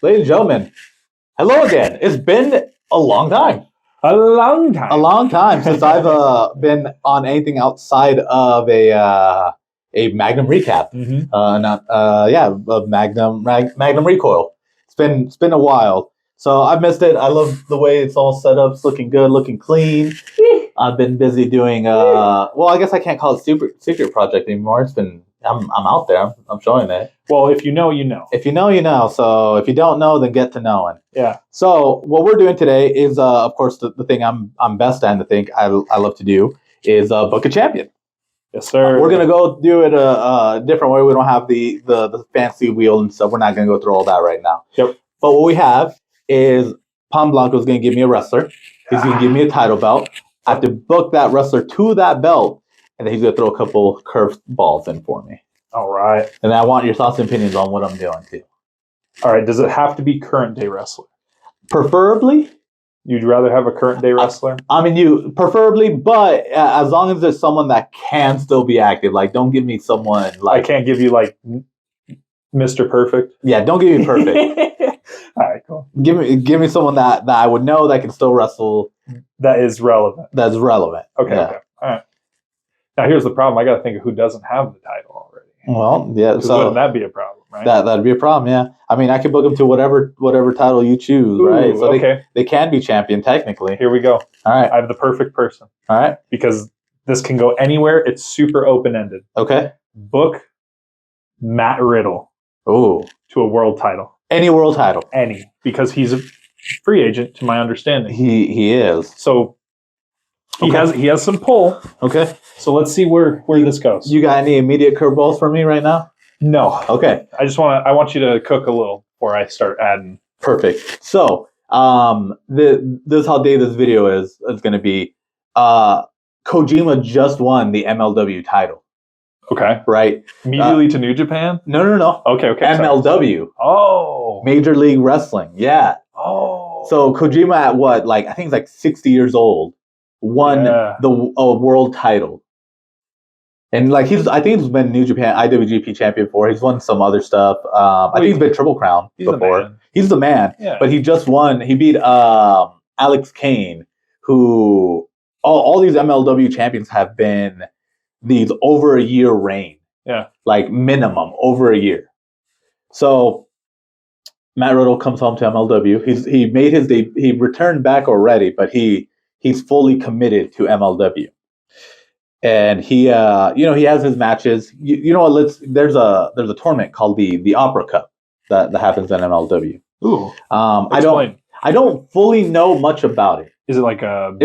Ladies and gentlemen, hello again. It's been a long time. A long time Since I've been on anything outside of a Magnum recap. Mm-hmm. Magnum Recoil. It's been a while, so I missed it. I love the way it's all set up. It's looking good, looking clean. I've been busy doing well, I guess I can't call it secret project anymore. I'm out there. I'm showing it. Well, if you know, you know. If you know, you know. So if you don't know, then get to knowing. Yeah. So what we're doing today is, of course, the thing I'm best at, and the thing I love to do is book a champion. Yes, sir. We're gonna go do it a different way. We don't have the fancy wheel and stuff. We're not gonna go through all that right now. Yep. But what we have is Pan Blanco is gonna give me a wrestler. He's gonna give me a title belt. I have to book that wrestler to that belt, and then he's gonna throw a couple curved balls in for me. All right. And I want your thoughts and opinions on what I'm doing too. All right. Does it have to be current day wrestler? Preferably. You'd rather have a current day wrestler? I mean, you preferably, but as long as there's someone that can still be active. Like, don't give me someone like I can't give you like Mr. Perfect. Yeah, don't give me perfect. All right, cool. Give me someone that I would know that can still wrestle. That is relevant. That's relevant. Okay. Yeah. Okay. All right. Now here's the problem. I got to think of who doesn't have the title already. Well, yeah. So wouldn't that be a problem, right? That'd be a problem. Yeah. I mean, I could book them to whatever title you choose, right? So okay. they can be champion technically. Here we go. All right. I have the perfect person. All right. Because this can go anywhere. It's super open-ended. Okay. Book Matt Riddle. Ooh. To a world title. Any world title. Any. Because he's a free agent, to my understanding. He is. So he has some pull. Okay. So let's see where this goes. You got any immediate curveballs for me right now? No. Okay. I want you to cook a little before I start adding. Perfect. So this is how day this video is going to be. Kojima just won the MLW title. Okay. Right. Immediately to New Japan? No. Okay. MLW. Sorry. Oh. Major League Wrestling. Yeah. Oh. So Kojima at what? Like, I think he's like 60 years old. Won the world title. And like I think he's been New Japan IWGP champion before. He's won some other stuff. I think he's been Triple Crown before. He's the man. Yeah. But he just won. He beat Alex Kane, who all these MLW champions have been these over a year reign. Yeah. Like minimum over a year. So Matt Riddle comes home to MLW. He made his he returned back already, but he's fully committed to MLW. And he has his matches. You know what? There's a tournament called the Opera Cup that happens in MLW. Ooh. I don't fully know much about it. Is it like a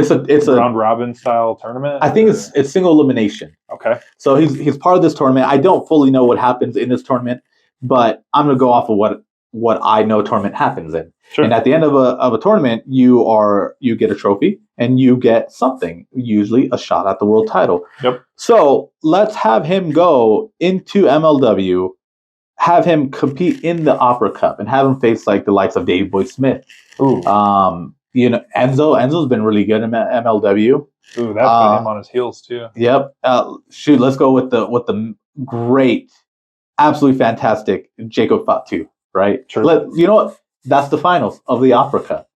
round robin style tournament? I think it's single elimination. Okay. So he's part of this tournament. I don't fully know what happens in this tournament, but I'm gonna go off of what I know tournament happens in. Sure. And at the end of a tournament, you get a trophy and you get something, usually a shot at the world title. Yep. So let's have him go into MLW, have him compete in the Opera Cup, and have him face like the likes of Davey Boy Smith. Ooh. Enzo's been really good in MLW. Ooh, that put him on his heels too. Yep. Let's go with the great, absolutely fantastic Jacob Fatu, right? Sure. You know what? That's the finals of the Opera Cup.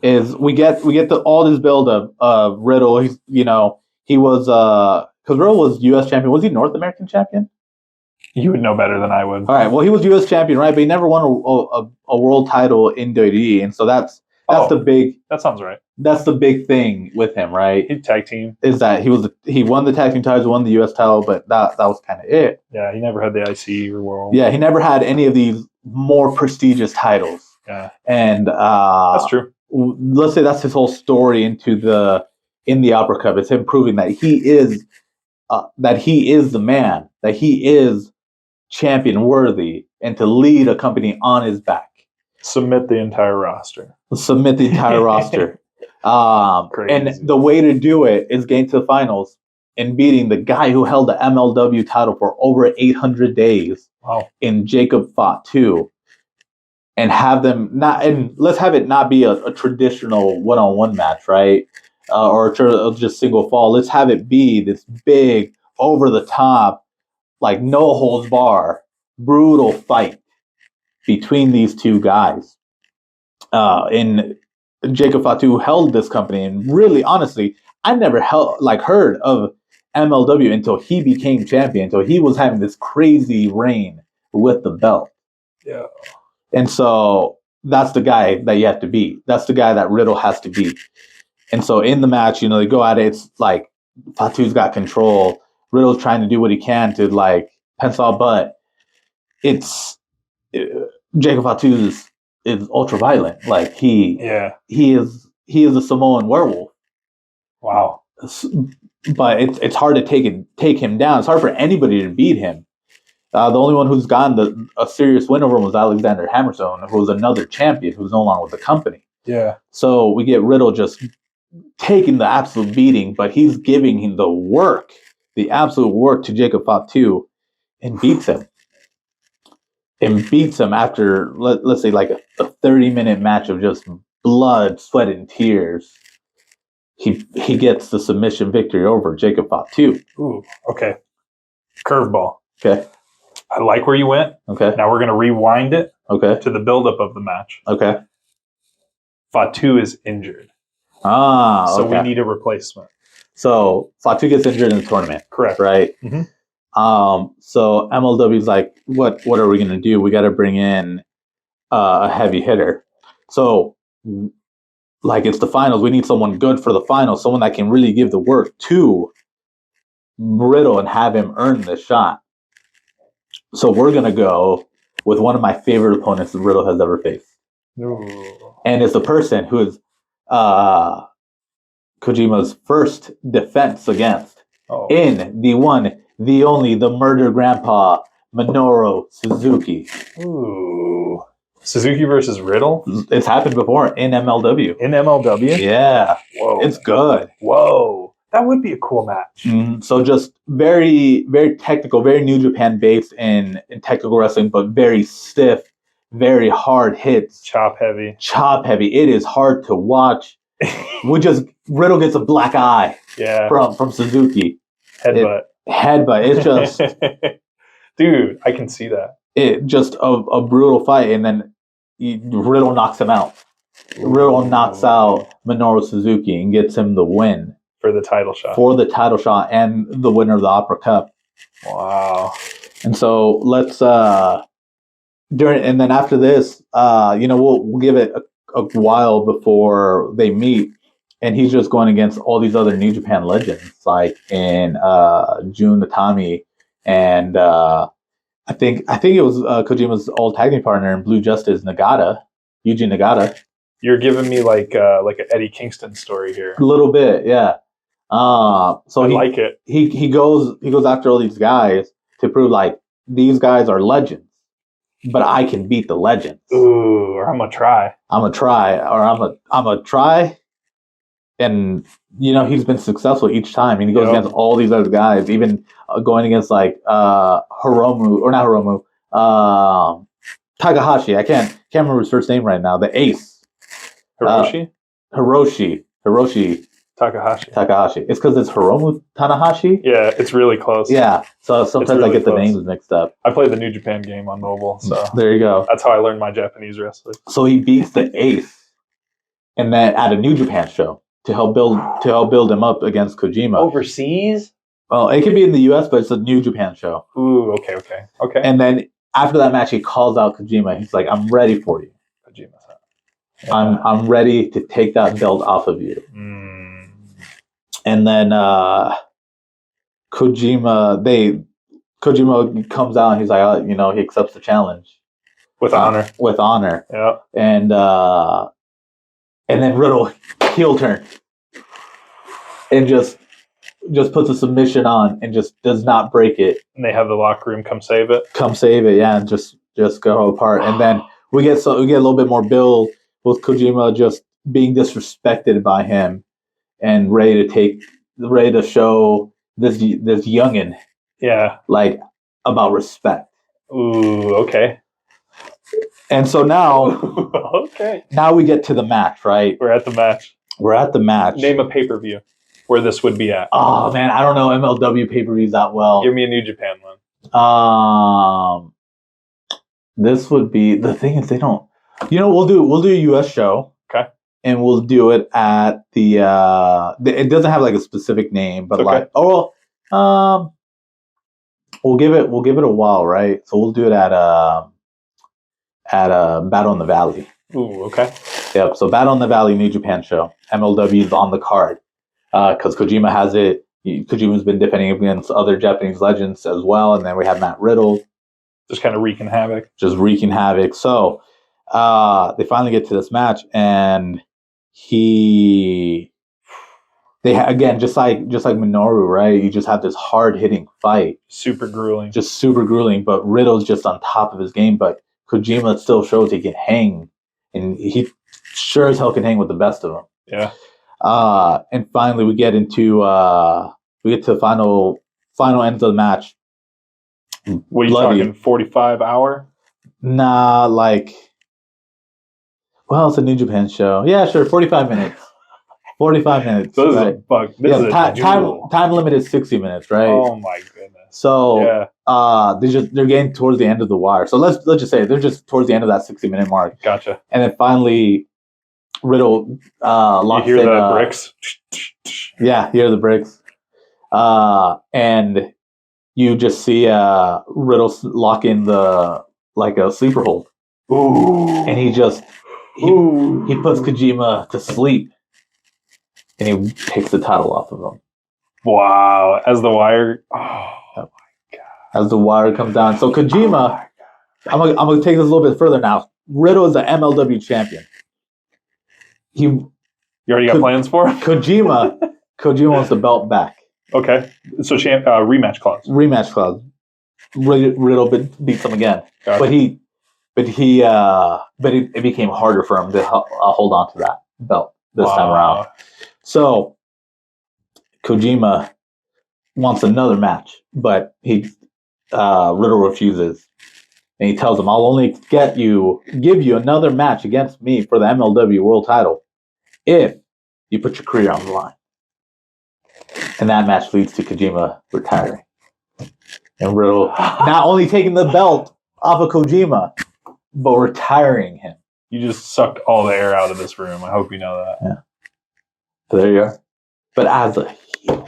Is we get all this build of Riddle. He was because Riddle was U.S. champion. Was he North American champion? You would know better than I would. All right. Well, he was U.S. champion, right? But he never won a world title in WWE, and so that's the big. That sounds right. That's the big thing with him, right? He tag team. Is that he won the tag team titles, won the U.S. title, but that was kind of it. Yeah, he never had the IC or world. Yeah, he never had any of these more prestigious titles. Yeah, and that's true. Let's say that's his whole story in the Opera Cup. It's him proving that he is the man, that he is champion worthy, and to lead a company on his back. Submit the entire roster. And the way to do it is getting to the finals and beating the guy who held the MLW title for over 800 days. Wow. In Jacob Fatu. And have them let's have it not be a traditional one-on-one match, right? Or just single fall. Let's have it be this big, over the top, like no holds bar, brutal fight between these two guys. And Jacob Fatu held this company, and really, honestly, I never heard of MLW until he became champion, until he was having this crazy reign with the belt. Yeah. And so that's the guy that you have to beat. That's the guy that Riddle has to beat. And so in the match, they go at it. It's like Fatu's got control. Riddle's trying to do what he can to pencil, but Jacob Fatu is ultra violent. Like he is a Samoan werewolf. Wow. But it's hard to take him down. It's hard for anybody to beat him. The only one who's gotten a serious win over him was Alexander Hammerstone, who was another champion who's no longer with the company. Yeah. So we get Riddle just taking the absolute beating, but he's giving him the absolute work to Jacob Fatu, and beats him. And beats him after, let's say, like a 30-minute match of just blood, sweat, and tears. He gets the submission victory over Jacob Fatu. Ooh, okay. Curveball. Okay. I like where you went. Okay. Now we're going to rewind it to the buildup of the match. Okay. Fatu is injured. So we need a replacement. So Fatu gets injured in the tournament. Correct. Right? Mm-hmm. So MLW's like, what are we going to do? We got to bring in a heavy hitter. So, it's the finals. We need someone good for the finals, someone that can really give the work to Riddle and have him earn the shot. So we're going to go with one of my favorite opponents that Riddle has ever faced. Ooh. And it's the person who is Kojima's first defense against in the one, the only, the murder grandpa, Minoru Suzuki. Ooh. Suzuki versus Riddle? It's happened before in MLW. In MLW? Yeah. Whoa. It's good. Whoa. That would be a cool match. Mm-hmm. So just very, very technical, very New Japan based in technical wrestling, but very stiff, very hard hits. Chop heavy. It is hard to watch. Riddle gets a black eye from Suzuki. Headbutt. It's just... Dude, I can see that. It just a brutal fight, and then Riddle knocks him out. Ooh. Riddle knocks out Minoru Suzuki and gets him the win. For the title shot. And the winner of the Opera Cup. Wow. And so let's and then after this, we'll give it a while before they meet, and he's just going against all these other New Japan legends, like in Jun Natami, and I think it was Kojima's old tag team partner in Blue Justice, Yuji Nagata. You're giving me like an Eddie Kingston story here. A little bit, yeah. So I like it. He goes after all these guys to prove these guys are legends, but I can beat the legends. Ooh, or I'm gonna try. I'm gonna try, and he's been successful each time, and he goes against all these other guys, even going against Takahashi. I can't remember his first name right now. The Ace. Hiroshi Takahashi. It's because it's Hiromu Tanahashi. Yeah, it's really close. Yeah, so sometimes I get the names mixed up. I played the New Japan game on mobile, so there you go. That's how I learned my Japanese wrestling. So he beats the Ace, and then at a New Japan show to help build him up against Kojima. Overseas? Well, it could be in the U.S., but it's a New Japan show. Ooh, okay. And then after that match, he calls out Kojima. He's like, "I'm ready for you. Kojima's out. Yeah. I'm ready to take that belt off of you." Mm. And then Kojima comes out and he's like, he accepts the challenge with honor. Yeah. And then Riddle heel turn and just puts a submission on and just does not break it. And they have the locker room come save it. Yeah, and just go apart. And then we get a little bit more build with Kojima just being disrespected by him and ready to show this youngin', about respect. Ooh, okay. And so now, now we get to the match, right? We're at the match. Name a pay-per-view where this would be at. Oh man, I don't know MLW pay-per-views that well. Give me a New Japan one. This would be the thing is they don't. We'll do a U.S. show. Okay. And we'll do it at the. It doesn't have like a specific name, but Okay. we'll give it a while, right? So we'll do it at Battle in the Valley. Ooh, okay. Yep. So Battle in the Valley New Japan show. MLW is on the card because Kojima has it. Kojima's been defending against other Japanese legends as well, and then we have Matt Riddle. Just kind of wreaking havoc. So they finally get to this match, and again, just like Minoru, right? You just have this hard hitting fight, super grueling, But Riddle's just on top of his game. But Kojima still shows he can hang, and he sure as hell can hang with the best of them. Yeah. And finally, we get to the final ends of the match. What are you talking? 45 hour? Nah, it's a New Japan show. Yeah, sure, 45 minutes. 45 minutes. So this right? is a bug. This is a time limit is 60 minutes, right? Oh my goodness. So yeah. they're getting towards the end of the wire. So let's just say they're just towards the end of that 60-minute mark. Gotcha. And then finally, Riddle locks in. You hear the bricks? Yeah, you hear the bricks. And you just see Riddle lock in a sleeper hold. Ooh. And he puts Kojima to sleep. And he takes the title off of him. Wow. As the wire. Oh, my God. As the wire comes down. So Kojima, I'm going to take this a little bit further now. Riddle is the MLW champion. You already got plans for him? Kojima wants the belt back. Okay. So rematch clause. Rematch clause. Riddle beats him again. Gotcha. But it became harder for him to hold on to that belt this time around. So Kojima wants another match, but Riddle refuses, and he tells him, "I'll only give you another match against me for the MLW World Title if you put your career on the line." And that match leads to Kojima retiring, and Riddle not only taking the belt off of Kojima, but retiring him. You just sucked all the air out of this room. I hope you know that. Yeah. So there you are. But as a heel.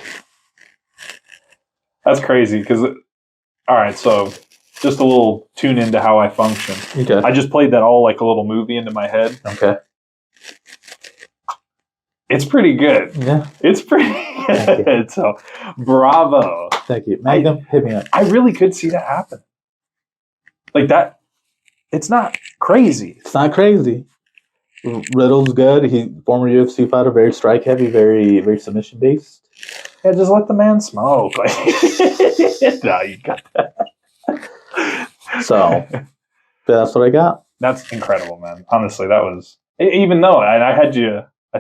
That's crazy because, all right, so just a little tune into how I function. Okay. I just played that all like a little movie into my head. Okay. It's pretty good. Yeah. It's pretty good. So, bravo. Thank you. Magnum, hit me up. I really could see that happen. Like that. It's not crazy. It's not crazy. Riddle's good. He's former UFC fighter, very strike heavy, very, very submission based. Yeah, just let the man smoke. No, you got that. So that's what I got. That's incredible, man. Honestly, that was, even though I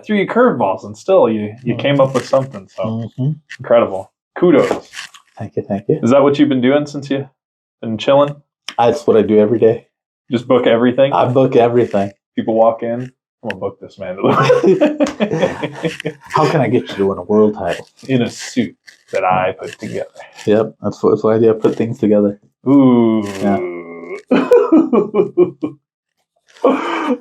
threw you curveballs and still you came up with something. So incredible. Kudos. Thank you. Is that what you've been doing since you've been chilling? That's what I do every day. Just book everything? I book everything. People walk in, I'm going to book this man. How can I get you to win a world title? In a suit that I put together. Yep, that's what I do. I put things together. Ooh. Yeah.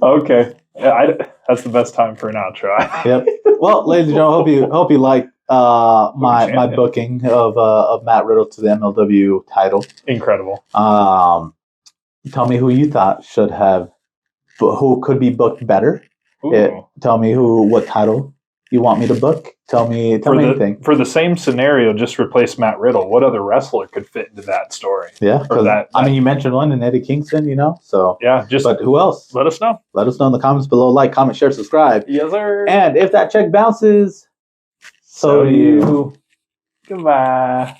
Okay. That's the best time for an outro. Yep. Well, ladies and gentlemen, hope you like my booking of Matt Riddle to the MLW title. Incredible. Tell me who you thought who could be booked better. Tell me what title you want me to book. Tell me anything. For the same scenario, just replace Matt Riddle. What other wrestler could fit into that story? Yeah, you mentioned one in Eddie Kingston, so yeah. But who else? Let us know. Let us know in the comments below. Like, comment, share, subscribe. Yes, sir. And if that check bounces, so do you. Goodbye.